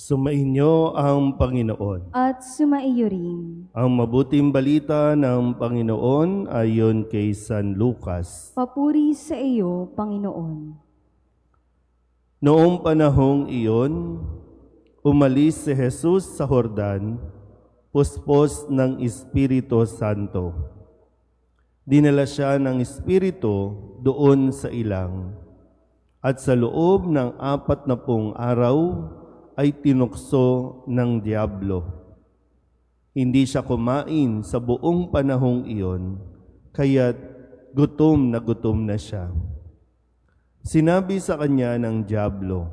Sumainyo ang Panginoon. At sumaiyo rin. Ang mabuting balita ng Panginoon ayon kay San Lucas. Papuri sa iyo, Panginoon. Noong panahong iyon, umalis si Jesus sa Jordan, puspos ng Espiritu Santo. Dinala siya ng Espiritu doon sa ilang, at sa loob ng 40 araw ay tinukso ng diablo. Hindi siya kumain sa buong panahong iyon, kaya't gutom na siya. Sinabi sa kanya ng diablo,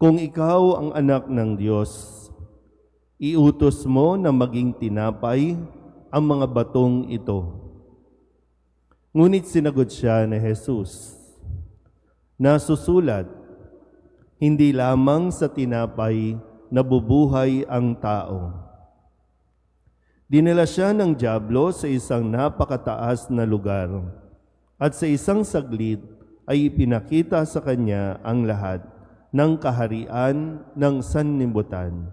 "Kung ikaw ang anak ng Diyos, iutos mo na maging tinapay ang mga batong ito." Ngunit sinagot siya ni Jesus, "Nasusulat, hindi lamang sa tinapay nabubuhay ang tao." Dinala siya ng diablo sa isang napakataas na lugar, at sa isang saglit ay ipinakita sa kanya ang lahat ng kaharian ng sanlibutan.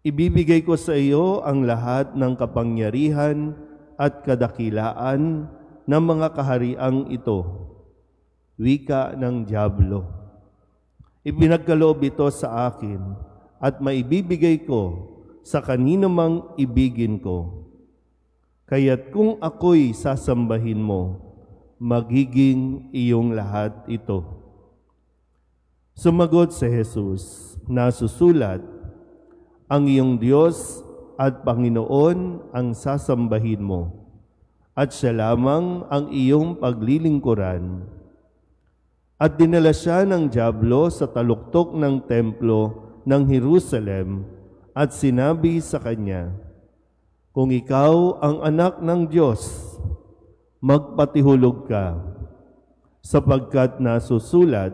"Ibibigay ko sa iyo ang lahat ng kapangyarihan at kadakilaan ng mga kahariang ito," wika ng diablo. "Ipinagkaloob ito sa akin at maibibigay ko sa kanino mang ibigin ko. Kaya't kung ako'y sasambahin mo, magiging iyong lahat ito." Sumagot si Jesus, "Nasusulat, ang iyong Diyos at Panginoon ang sasambahin mo, at siya lamang ang iyong paglilingkuran." At dinala siya ng diablo sa taluktok ng templo ng Jerusalem at sinabi sa kanya, "Kung ikaw ang anak ng Diyos, magpatihulog ka, sapagkat nasusulat,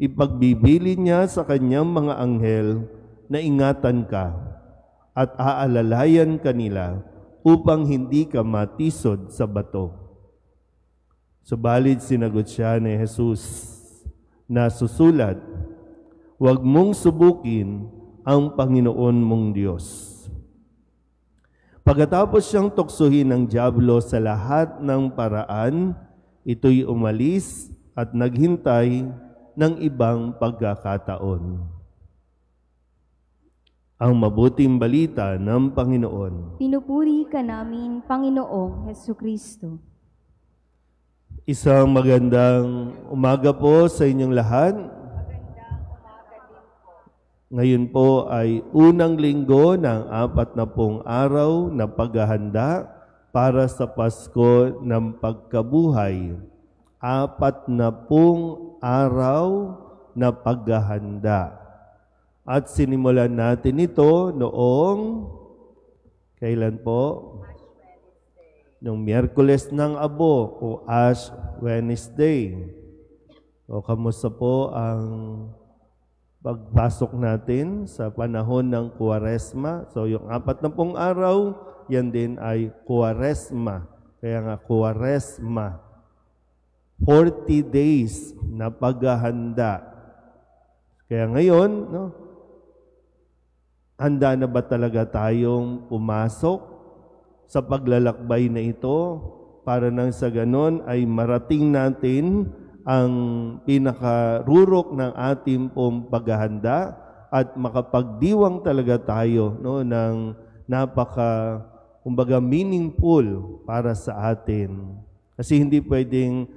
ipagbibili niya sa kanyang mga anghel na ingatan ka at aalalayan kanila upang hindi ka matisod sa bato." Subalit sinagot siya ni Jesus, "Nasusulat, huwag mong subukin ang Panginoon mong Diyos." Pagkatapos siyang tuksohin ng diablo sa lahat ng paraan, ito'y umalis at naghintay ng ibang pagkakataon. Ang mabuting balita ng Panginoon. Pinupuri ka namin, Panginoong Hesukristo. Isang magandang umaga po sa inyong lahat. Ngayon po ay unang linggo ng 40 araw na paghahanda para sa Pasko ng Pagkabuhay. 40 araw na paghahanda. At sinimulan natin ito noong, kailan po? Noong Miyerkules ng Abo o Ash Wednesday. O kamusta po ang pagpasok natin sa panahon ng Kuwaresma? So yung 40 araw, yan din ay Kuwaresma. Kaya nga Kuwaresma. 40 days na paghahanda. Kaya ngayon, no, handa na ba talaga tayong pumasok sa paglalakbay na ito para nang sa ganon ay marating natin ang pinakarurok ng ating pong paghahanda at makapagdiwang talaga tayo, no, ng kumbaga meaningful para sa atin. Kasi hindi pwedeng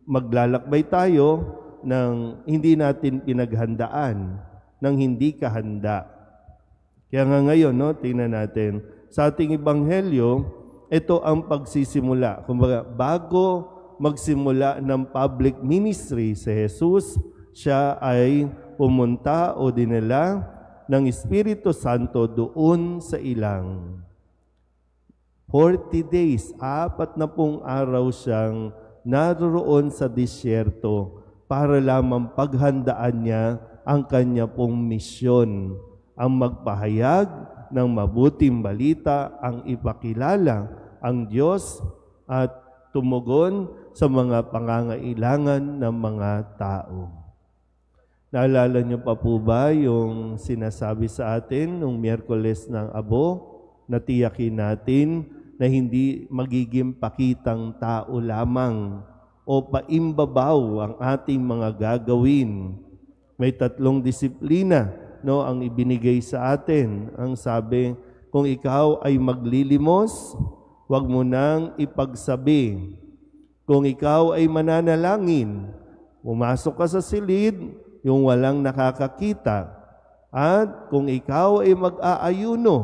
maglalakbay tayo ng hindi natin pinaghandaan, ng hindi kahanda. Kaya nga ngayon, no, tingnan natin sa ating ebanghelyo, ito ang pagsisimula. Kumbaga, bago magsimula ng public ministry si Jesus, siya ay pumunta o dinala ng Espiritu Santo doon sa ilang. 40 days, 40 araw siyang naroon sa disyerto para lamang paghandaan niya ang kanya pong misyon, ang magpahayag ng mabuting balita, ang ipakilala ang Diyos at tumugon sa mga pangangailangan ng mga tao. Naalala niyo pa po ba yung sinasabi sa atin nung Miyerkules ng Abo na tiyakin natin na hindi magiging pakitang tao lamang o paimbabaw ang ating mga gagawin. May 3 disiplina, no, ang ibinigay sa atin. Ang sabi, kung ikaw ay maglilimos, huwag mo nang ipagsabi. Kung ikaw ay mananalangin, pumasok ka sa silid, yung walang nakakakita. At kung ikaw ay mag-aayuno,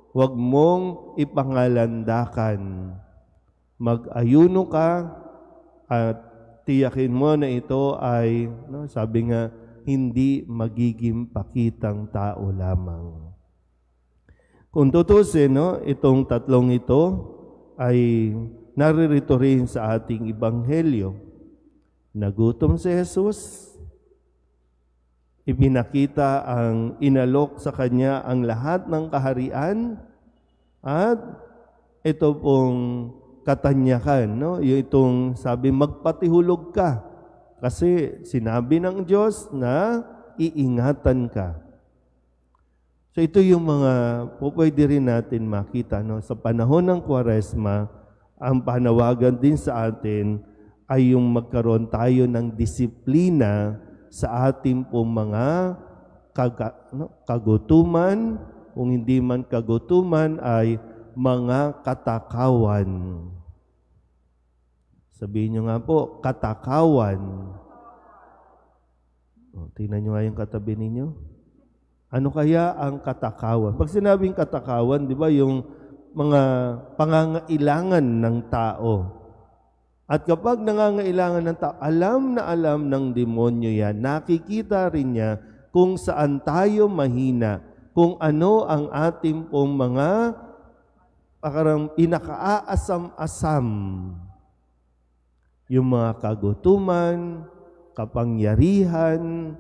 huwag mong ipangalandakan. Mag-ayuno ka at tiyakin mo na ito ay, no, sabi nga, hindi magiging pakitang tao lamang. Kung tutusin, no, itong 3 ito ay naririto rin sa ating Ebanghelyo. Nagutom si Jesus, ipinakita ang inalok sa kanya ang lahat ng kaharian at ito pong katanyakan, no? Yung itong sabi, magpatihulog ka kasi sinabi ng Diyos na iingatan ka. So ito yung mga pwede rin natin makita, no? Sa panahon ng Kwaresma, ang panawagan din sa atin ay yung magkaroon tayo ng disiplina sa ating pong mga kagutuman, kung hindi man kagutuman ay mga katakawan. Sabihin nyo nga po, katakawan. Tingnan nyo nga yung katabi ninyo. Ano kaya ang katakawan? Pag sinabing katakawan, di ba yung mga pangangailangan ng tao. At kapag nangangailangan ng tao, alam na alam ng demonyo yan, nakikita rin niya kung saan tayo mahina, kung ano ang ating pong mga parang pinaka-aasam-asam. Yung mga kagutuman, kapangyarihan,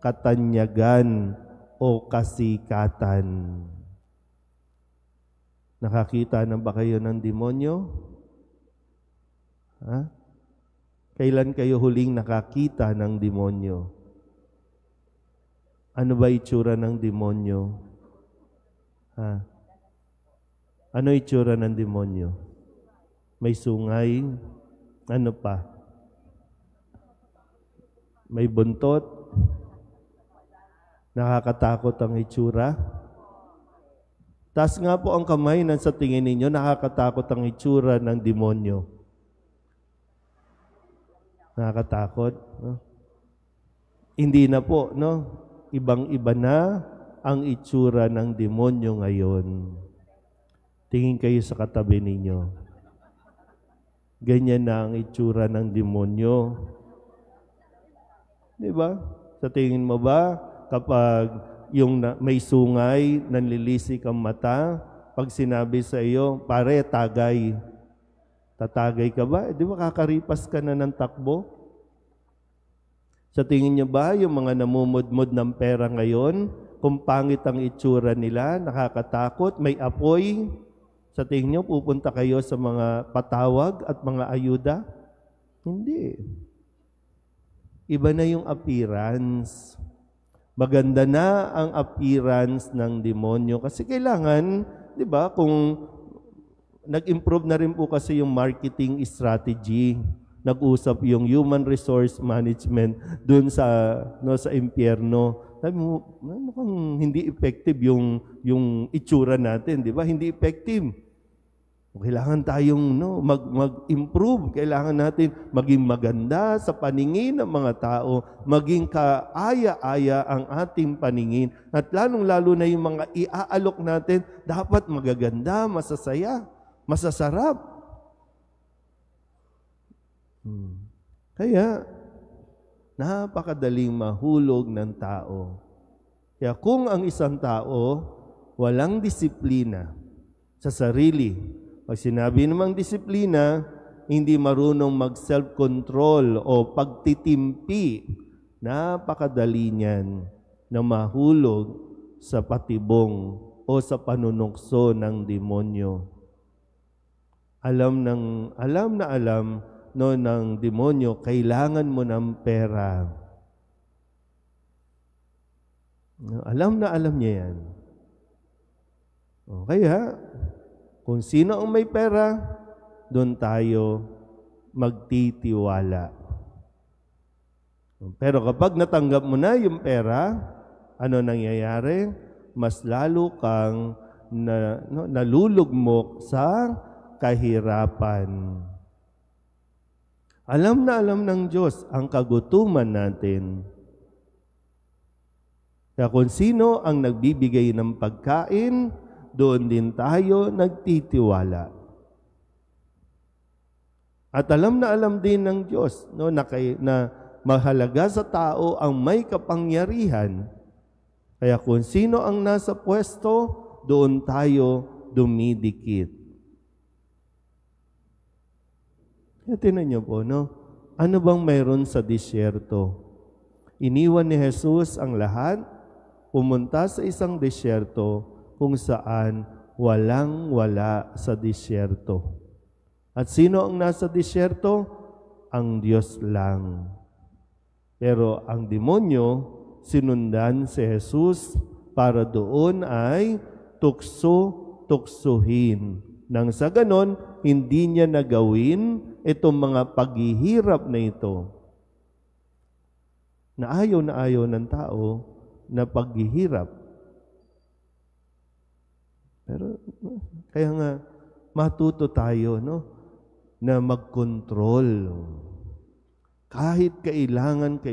katanyagan, o kasikatan. Nakakita na ba kayo ng demonyo? Ha? Kailan kayo huling nakakita ng demonyo? Ano ba itsura ng demonyo? Ha? Ano itsura ng demonyo? May sungay? Ano pa? May buntot? Nakakatakot ang itsura? Taas nga po ang kamay na sa tingin ninyo, nakakatakot ang itsura ng demonyo. Nakakatakot? No? Hindi na po, no? Ibang-iba na ang itsura ng demonyo ngayon. Tingin kayo sa katabi ninyo. Ganyan na ang itsura ng demonyo. Di ba? Sa tingin mo ba, kapag yung may sungay, nanlilisik ang mata, pag sinabi sa iyo, pare, tagay. Tatagay ka ba? Di ba kakaripas ka na ng takbo? Sa tingin niyo ba, yung mga namumudmod ng pera ngayon, kung pangit ang itsura nila, nakakatakot, may apoy, sa tingin niyo, pupunta kayo sa mga patawag at mga ayuda? Hindi. Iba na yung appearance. Maganda na ang appearance ng demonyo. Kasi kailangan, di ba, kung nag-improve na rin po kasi yung marketing strategy, nag-usap yung human resource management dun sa impyerno. Sabi mo, mukhang hindi effective yung itsura natin, di ba? Hindi effective. Kailangan tayong mag-improve. Kailangan natin maging maganda sa paningin ng mga tao, maging kaaya-aya ang ating paningin. At lalong-lalo na yung mga iaalok natin, dapat magaganda, masasaya, masasarap. Kaya, napakadaling mahulog ng tao. Kaya kung ang isang tao walang disiplina sa sarili, pag sinabi namang disiplina, hindi marunong mag-self-control o pagtitimpi, napakadali niyan na mahulog sa patibong o sa panunukso ng demonyo. Alam ng demonyo, kailangan mo ng pera. Alam na alam niya yan. Kaya, kung sino ang may pera, doon tayo magtitiwala. Pero kapag natanggap mo na yung pera, ano nangyayari? Mas lalo kang nalulugmok sa kahirapan. Alam na alam ng Diyos ang kagutuman natin. Kaya kung sino ang nagbibigay ng pagkain, doon din tayo nagtitiwala. At alam na alam din ng Diyos na mahalaga sa tao ang may kapangyarihan. Kaya kung sino ang nasa pwesto, doon tayo dumidikit. Kaya tinan niyo po, ano bang mayroon sa disyerto? Iniwan ni Jesus ang lahat, pumunta sa isang disyerto kung saan walang-wala sa disyerto. At sino ang nasa disyerto? Ang Diyos lang. Pero ang demonyo, sinundan si Jesus para doon ay tukso-tuksuhin. Nang sa ganon, hindi niya nagawin itong mga paghihirap na ito. Na ayaw ng tao na paghihirap. Pero kaya nga matuto tayo na mag-control. Kahit kailangan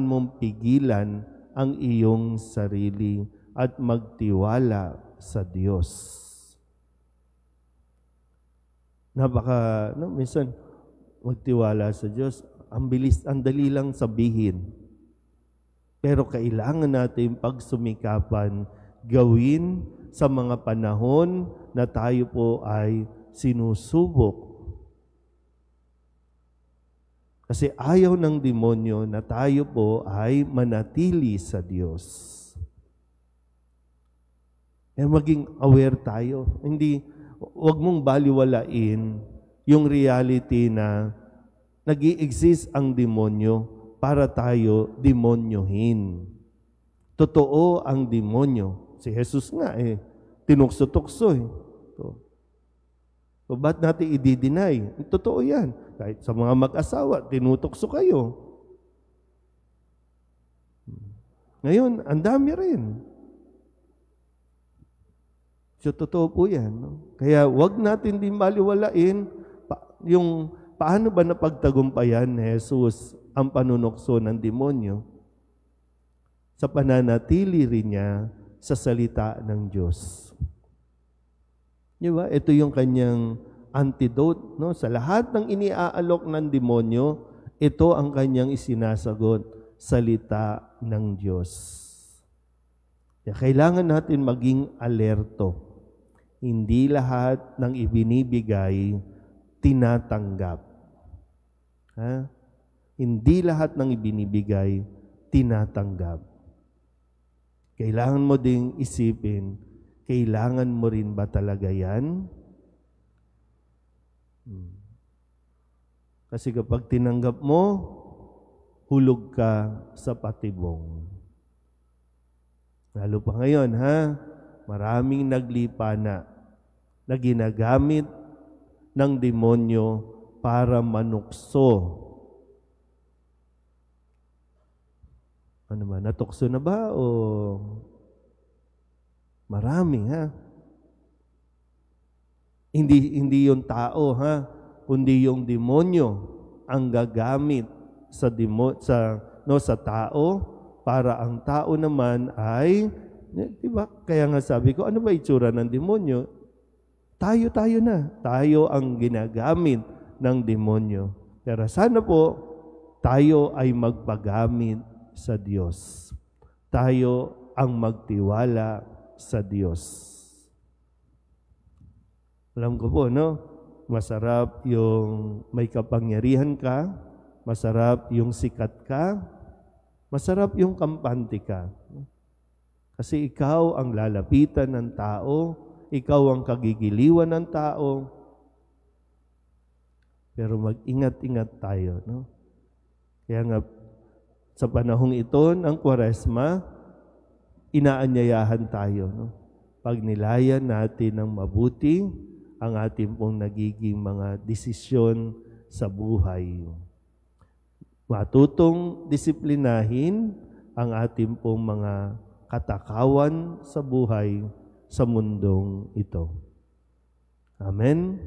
mong pigilan ang iyong sarili at magtiwala sa Diyos. Minsan magtiwala sa Diyos, ang dali lang sabihin. Pero kailangan natin pagsumikapan, gawin sa mga panahon na tayo po ay sinusubok. Kasi ayaw ng demonyo na tayo po ay manatili sa Diyos. Maging aware tayo. Huwag mong baliwalain yung reality na nag-i-exist ang demonyo para tayo demonyohin. Totoo ang demonyo. Si Jesus nga tinukso-tukso So, ba't natin i-deny? Totoo yan. Kahit sa mga mag-asawa, tinutukso kayo. Ngayon, ang dami rin. So, totoo po yan. Kaya, wag natin din baliwalain yung paano ba napagtagumpayan ni Jesus ang panunukso ng demonyo sa pananatili rin niya sa salita ng Diyos. Di ba? Ito yung kanyang antidote. Sa lahat ng iniaalok ng demonyo, ito ang kanyang isinasagot, salita ng Diyos. Kaya kailangan natin maging alerto. Hindi lahat ng ibinibigay, tinatanggap. Hindi lahat ng ibinibigay, tinatanggap. Kailangan mo ding isipin, kailangan mo rin ba talaga yan? Kasi kapag tinanggap mo, hulog ka sa patibong. Lalo pa ngayon, maraming naglipa na ginagamit ng demonyo para manukso. Ano ba? Natukso na ba? O marami, Hindi yung tao, kundi yung demonyo ang gagamit sa tao para ang tao naman ay, di ba? Kaya nga sabi ko, ano ba itsura ng demonyo? Tayo na. Tayo ang ginagamit ng demonyo. Pero sana po, tayo ay magpagamit sa Diyos. Tayo ang magtiwala sa Diyos. Alam ko po, masarap yung may kapangyarihan ka, masarap yung sikat ka, masarap yung kampante ka. Kasi ikaw ang lalapitan ng tao, ikaw ang kagigiliwan ng tao. Pero mag-ingat-ingat tayo, Kaya nga, Sa panahong ito ng Kwaresma, inaanyayahan tayo. No? Pagnilayan natin ng mabuti ang ating pong nagiging mga desisyon sa buhay. Matutong disiplinahin ang ating pong mga katakawan sa buhay sa mundong ito. Amen.